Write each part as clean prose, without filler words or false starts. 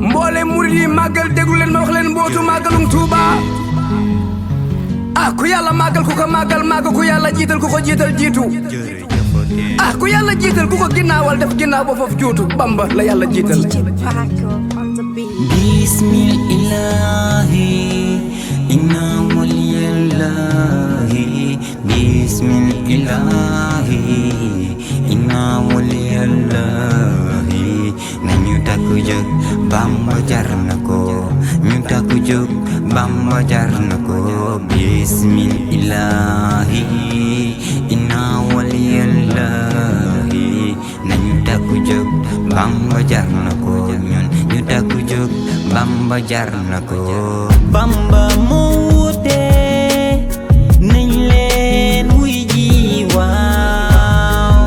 mboole murid yi màggal déglu leen ma wax leen mbootu màggalum Tuuba ku yàlla màggal ku ko màggal màggal ku yàlla jiital ku ko jiital jiitu ku yàlla jiital ku ko ginnaawal def ginnaaw ba foofu juutu Bamba la yàlla jiital bismillahi inna waliyallahi bismillahi inna waliyallahi nañu takku jóg Bamba jar na ko ñu takku jóg Bamba jar na ko bismillahi inna waliyallahi nañu takku jóg Bamba jar na ko ñun ñu takku jóg Bamba jar na ko Bamba moo woote nañ leen wuy ji waaw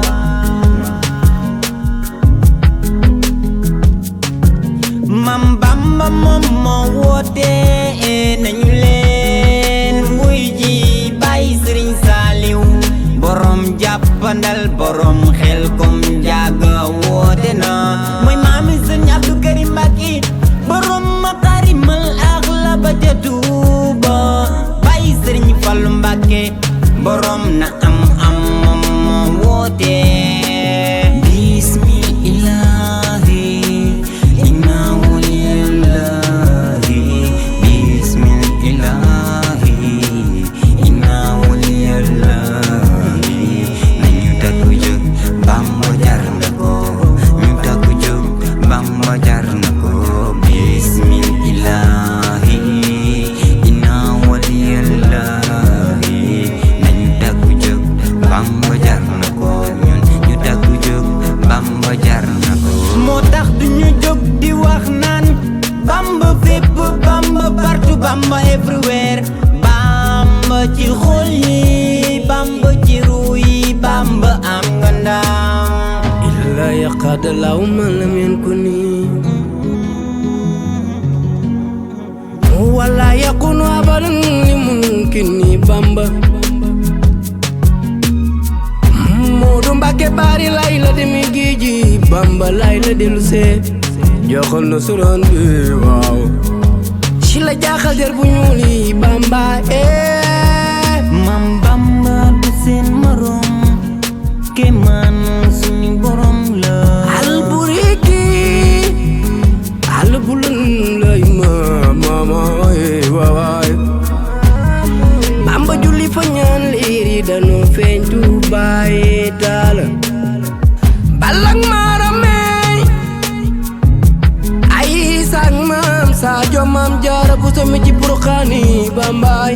Mam Bamba moom moo woote nañu leen wuy ji Baay Sëriñ Saaliw borom jàppandal borom xel kom jaaga woote na mooy maami Sëriñ Abdou Karim Mbacké borom Makarimal Axlaaq ba ca Tuuba Baay Sëriñ Fallu Mbacké borom na am moom moo woote bismillahi inna waliyallahi bismillahi inna waliyallahi nañu takku jóg Bamba jar na ko ñu takku jóg Bamba jar na ko bismillahi inna waliyallahi nañu takku jóg Bamba jar na ko ñun ñu takku jóg Bamba jar na ko moo tax duñu jóg di wax naan Bamba fépp Bamba partout Bamba everywhere Bamba ci xol yi Bamba ci ruu yi Bamba am nga ndam illa yaqad law man lam yankuni wala yakunu abadan li mumkini Bamba Moodu Mbàkke bari layla demi géeji Bamba layla dellu see joxal na suran bi waaw ci la jaaxal der bu ñuul yi Bamba Mam Bamba du seen morom kéemaan suñu borom la alburiki albulun lay mama waay Bamba julli fa ñaan liir yi dañoo feeñ Tuubaay taala balak maaramey ay sang maam Sadio maam Jaara bu somi ci Porokhane Bambaay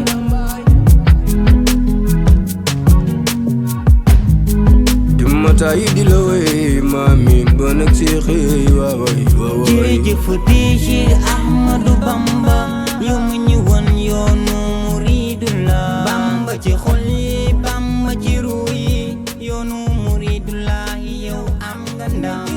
mata yi di la wey maami bon ak seexi waaway jërëjëf Cheikh Ahmadou Bamba yow mu ñu won yoonu muridullah Bamba ci xol yi Bamba ci ruu yi yoonu muridullah yow am nga ndam